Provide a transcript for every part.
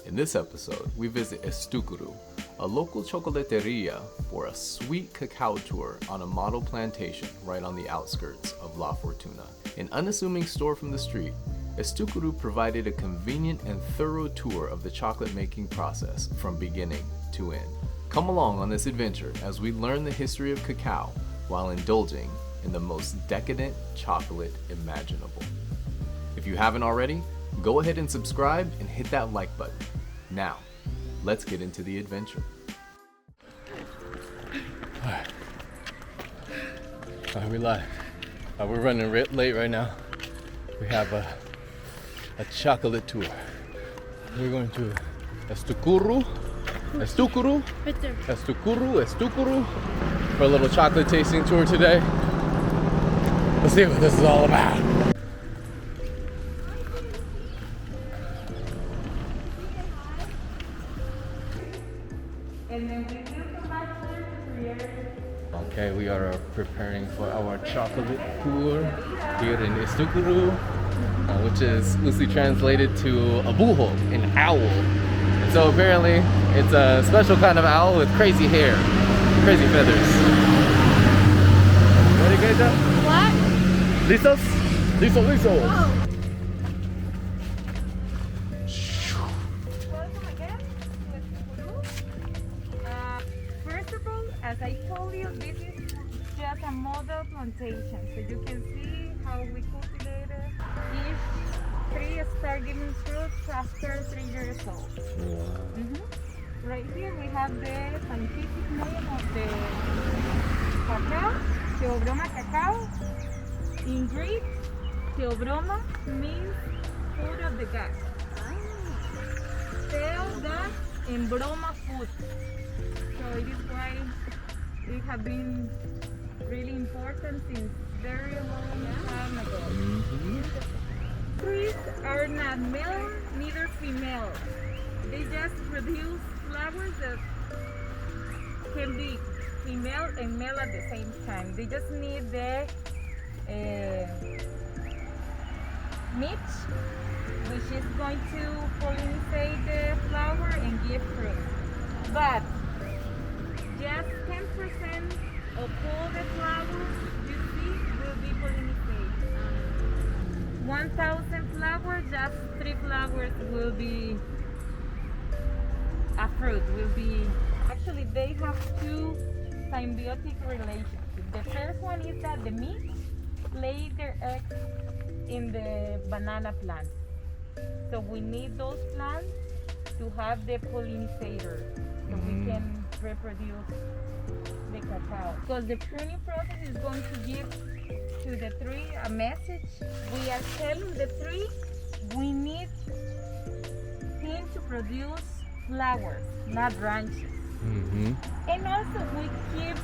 In this episode, we visit Estukuru, a local chocolateria for a sweet cacao tour on a model plantation right on the outskirts of La Fortuna. An unassuming store from the street, Estukuru provided a convenient and thorough tour of the chocolate making process from beginning to end. Come along on this adventure as we learn the history of cacao while indulging in the most decadent chocolate imaginable. If you haven't already, go ahead and subscribe and hit that like button. Now, let's get into the adventure. Alright, we live. We're running late right now. We have a chocolate tour. We're going to Estukuru, Right there. Estukuru for a little chocolate tasting tour today. Let's see what this is all about. Okay, we are preparing for our chocolate tour here in Estukuru, which is loosely translated to a buho, an owl. And so apparently it's a special kind of owl with crazy hair, crazy feathers. Ready, guys? What? ¿Listos? Listo. Oh. Welcome again to Estukuru. First of all, as I told you, this is just a model plantation. So you can see how we cultivate it. Each tree start giving fruits after 3 years old. Wow. Right here we have the scientific name of the cacao, Theobroma cacao. In Greek, Theobroma means food of the gods. Theo, God, and Broma, food. So it is why it has been really important since very long time ago. Trees are not male, neither female. They just produce flowers that can be female and male at the same time. They just need the niche, which is going to pollinate the flower and give fruit. But just 10% of all the flowers you see will be pollinated. 1,000 flowers, just 3 flowers will be a fruit. Actually, they have 2 symbiotic relationships. The first one is that the meat lay their eggs in the banana plant. So we need those plants to have the pollinator so we can reproduce the cacao. Because the pruning process is going to give to the tree a message. We are telling the tree we need him to produce flowers, not branches. And also we keep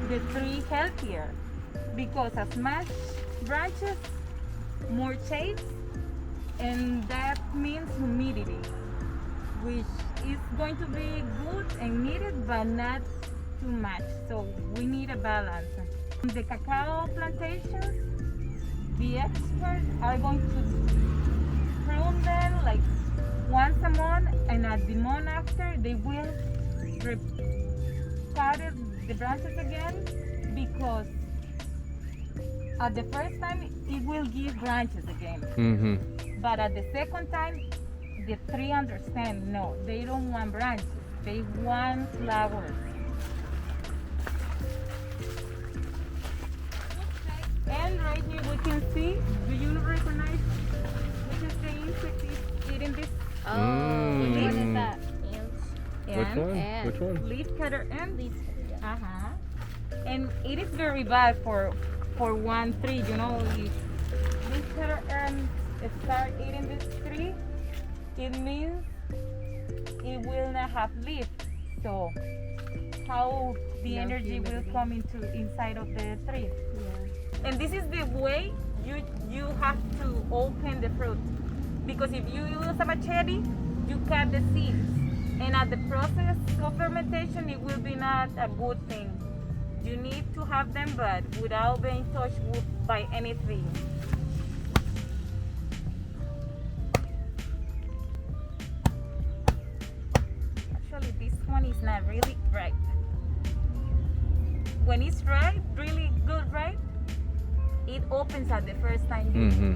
the tree healthier because as much branches, more shades, and that means humidity, which is going to be good and needed but not too much. So we need a balance. The cacao plantations, the experts are going to prune them like once a month, and at the month after they will cut the branches again, because at the first time it will give branches again. But at the second time the tree understand, no, they don't want branches, they want flowers. And right here we can see, do you recognize which is the insect is eating this? Oh, what is that? Ants. Which one? Leaf cutter ant. Leaf cutter, yeah. And it is very bad for one tree, you know. If leaf cutter ant start eating this tree, it means it will not have leaf. So how the energy will come inside of the tree? Yeah. And this is the way you have to open the fruit, because if you use a machete, you cut the seeds, and at the process of fermentation, it will be not a good thing. You need to have them, but without being touched by anything. is not really ripe. When it's ripe, really good ripe, it opens at the first time. Mm-hmm.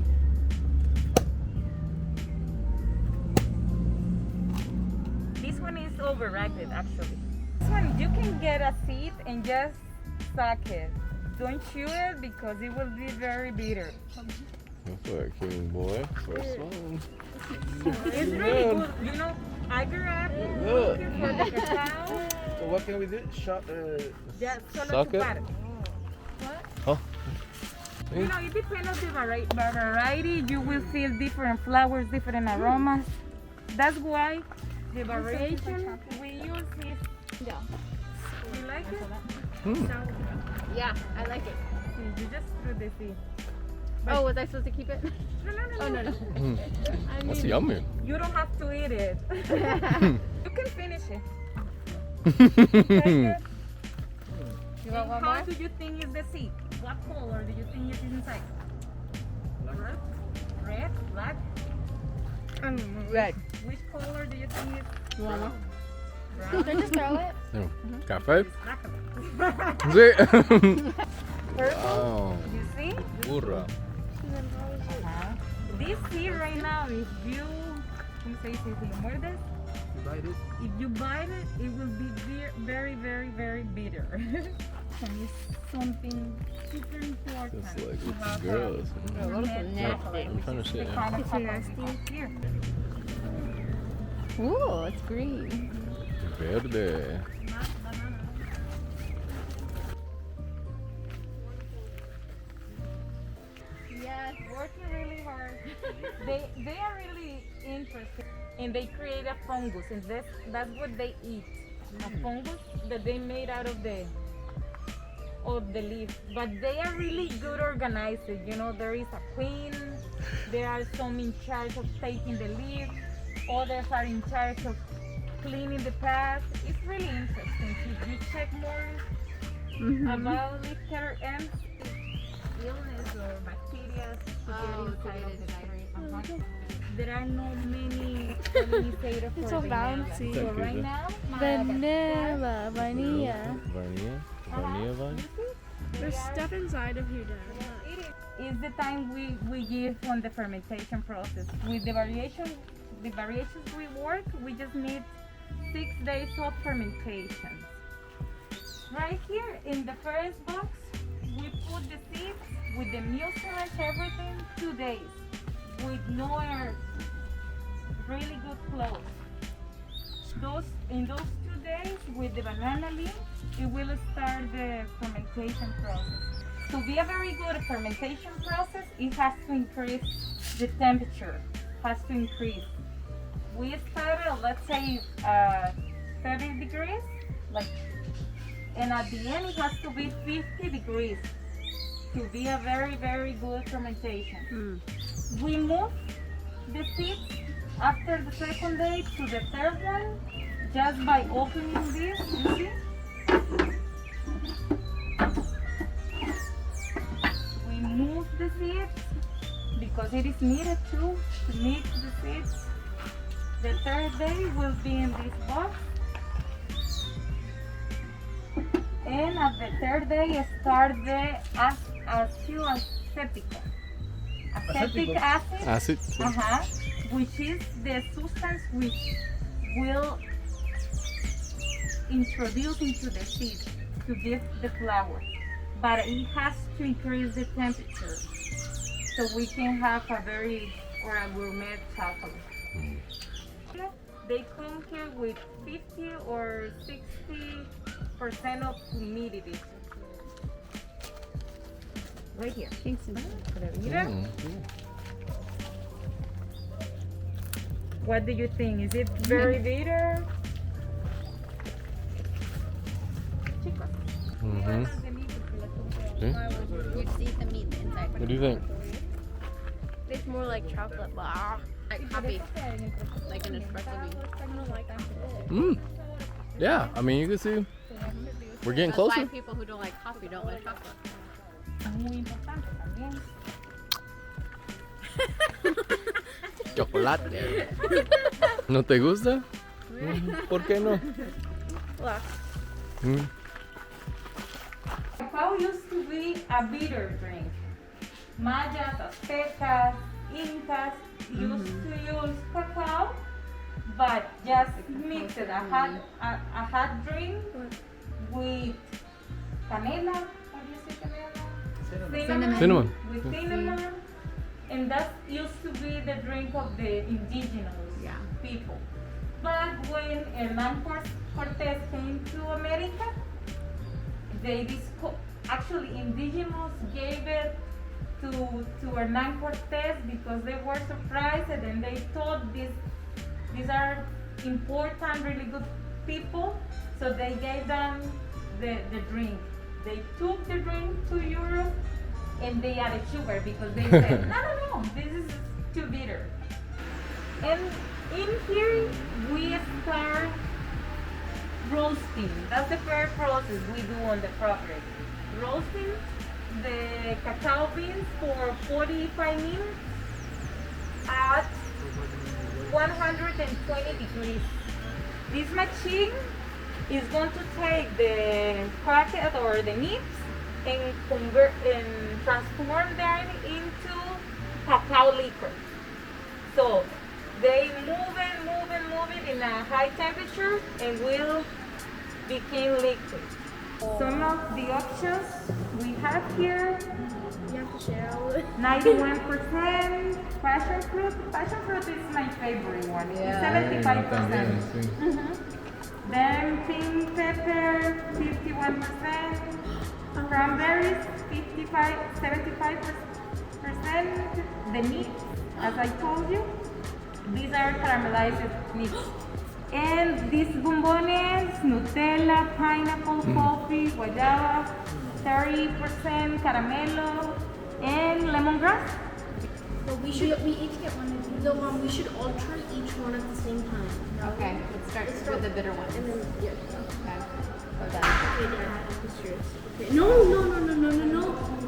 This one is overripe actually. This one you can get a seed and just suck it. Don't chew it because it will be very bitter. That's all right, king boy. First one. It's really good. You know, I grew up looking for the cacao. So what can we do? Shot Just solo Suck it? chupar. Oh. You know, it depends on the variety. You will feel different flowers, different aromas. That's why the variation we use is. Yeah. You like it? Yeah, I like it. See, you just threw the seed. Oh, was I supposed to keep it? No. Oh, no. Mm. I That's mean, yummy. You don't have to eat it. You can finish it. Like it. You want one How more? do you think is the seed? What color do you think is inside? Red? Black? Red. Which color do you think is You want more? brown? Can I just throw it? No. Café? Black. Sí. Purple? Wow. You see? Burra. This seed right now, if you, ¿cómo se dice? Si lo muerdes, if you bite it, it will be very, very, very bitter. And it's something super important. Just like to with have the girls. A little bit nasty. I'm trying to see The it. kind of It's cacao nasty. here. Ooh, it's green. Verde. Yes, working really hard. They are really interested, and they create a fungus, and that's what they eat. A fungus that they made out of the leaf. But they are really good organizers. You know, there is a queen. There are some in charge of taking the leaf. Others are in charge of cleaning the path. It's really interesting. If you check more about leaf cutter ants, illness or bacteria to get inside of the tree. There are not many pollinators for It's so vanilla. bouncy. So right now, Vanilla, vanilla. Vanilla? Vanilla vine? There's stuff inside of here, Dad. It is the time we give on the fermentation process. With the variations we work, we just need 6 days of fermentation. Right here in the first box, we put the seeds with the mucilage, everything, 2 days with no air, really good close. In those 2 days with the banana leaf, it will start the fermentation process. To be a very good fermentation process, it has to increase the temperature, has to increase. We started, let's say, 30 degrees, and at the end it has to be 50 degrees to be a very, very good fermentation. We move the seeds after the second day to the third one just by opening this, you see? We move the seeds because it is needed to mix the seeds. The third day will be in this box. And at the third day start the acetic acid. Acid? Which is the substance which will introduce into the seed to give the flower. But it has to increase the temperature so we can have a gourmet chocolate. They come here with 50 or 60% of humidity. Right here. What do you think? Is it very bitter? Okay. You see the meat inside. What do you think? It's more like chocolate bar. Like coffee. Like an espresso bean. Yeah, I mean, you can see we're getting That's why closer. people who don't like coffee don't like chocolate. Muy importante también. Chocolate. ¿No te gusta? ¿Por qué no? Look. Mm. Cacao used to be a bitter drink. Mayas, Aztecas, Incas used to use cacao, but just mix it a hot drink with canela. How do you say canela? Cinnamon. With cinnamon, and that used to be the drink of the indigenous people. But when Hernán Cortés came to America, actually indigenous gave it to Hernán Cortés because they were surprised, and then they thought these are important, really good people, so they gave them the drink. They took the drink to Europe and they added sugar because they said, no, this is too bitter. And in here we start roasting. That's the first process we do on the property. Roasting the cacao beans for 45 minutes at 120 degrees. This machine is going to take the cracked or the nips and convert and transform them into cacao liquor. So they move it in a high temperature and will become liquid. Some of the options we have here: You have to share all of it. 91% passion fruit. Passion fruit is my favorite one. It's 75%. Then pink pepper, 51%. Cranberries, 75%. The meat, as I told you, these are caramelized meats. And these bombones, Nutella, pineapple, coffee, guayaba, 30% caramelo, and lemongrass. But we each get one of these. No, we should alter each one at the same time. Okay, let's start with the bitter one. And then, yeah. Okay. So then, Okay, Dad, this yours. Okay. No. No.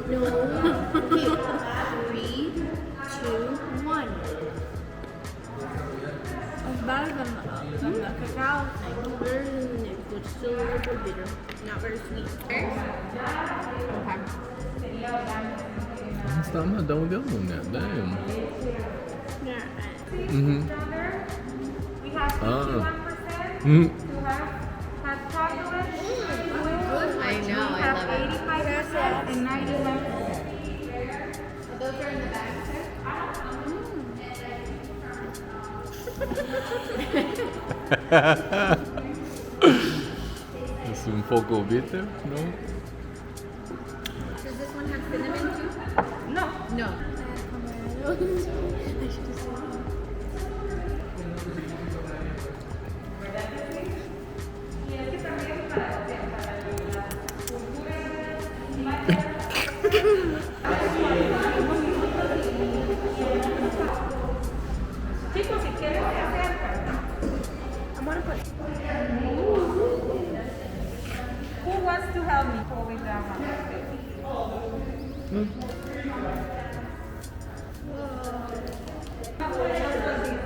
Okay. 3, 2, 1. It's better than the cacao thing. Better than the nib, but still a little bit bitter. Not very sweet. okay. I'm not done with the other one yet. Damn. Yeah. We have 51% to have hot chocolate. I know, We I have love it. 85% and 91%. Those are in the back, Es un poco bitter, ¿no? Does this one have cinnamon too? No. No. I should have said Y es que también para la chicos, si quieren se acercan. I'm gonna put. Who wants to help me pull it down? Let me help you a little bit. Wow. Now put it all together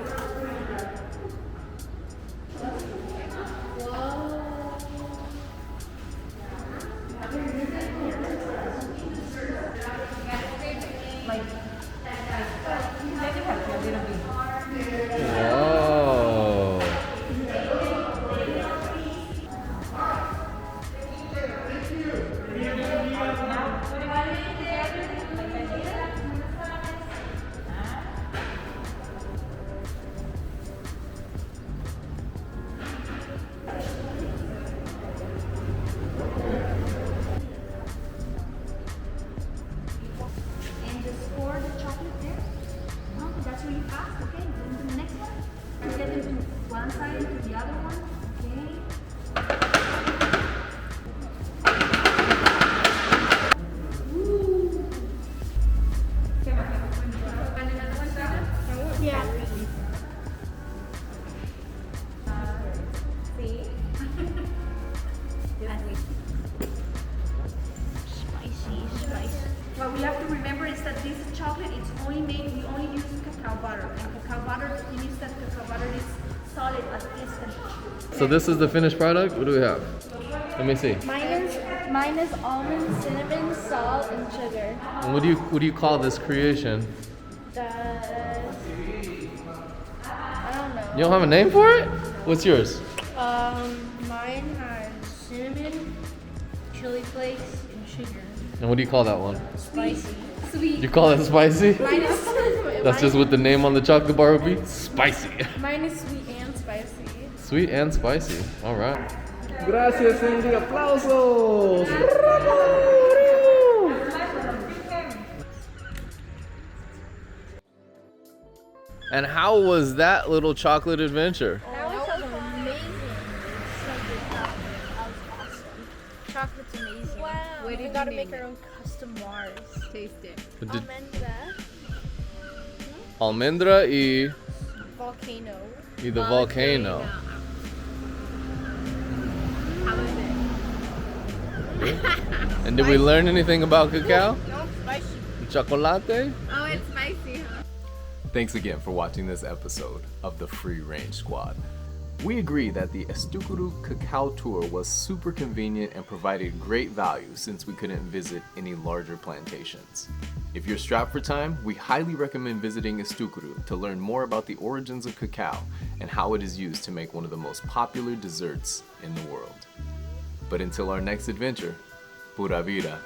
like I did. And just pour the chocolate there. Oh, that's really fast. Okay, then to the next one. You get them to one side and to the other one. Okay. Yeah. See? Spicy. What we have to remember is that this chocolate, it's only made, we only use cacao butter. And cacao butter, the thing is that cacao butter is solid at this temperature. So this is the finished product? What do we have? Let me see. Mine is almond, cinnamon, salt, and sugar. And what do you call this creation? I don't know. You don't have a name for it? What's yours? Mine has cinnamon, chili flakes, and sugar. And what do you call that one? Spicy. Sweet. You call it spicy? Mine is That's just what the name on the chocolate bar would be? Spicy. Mine is sweet and spicy. Sweet and spicy. All right. Gracias, Cindy. Aplausos. And how was that little chocolate adventure? That was amazing. So good chocolate. That was awesome. Chocolate's amazing. Wow. What did We you gotta name make our it? own custom bars. Taste it. Almendra y Volcano. the volcano. How is it? And did we learn anything about cacao? No, spicy. Chocolate? Oh, it's spicy, huh? Thanks again for watching this episode of the Free Range Squad. We agree that the Estukuru Cacao Tour was super convenient and provided great value since we couldn't visit any larger plantations. If you're strapped for time, we highly recommend visiting Estukuru to learn more about the origins of cacao and how it is used to make one of the most popular desserts in the world. But until our next adventure, pura vida.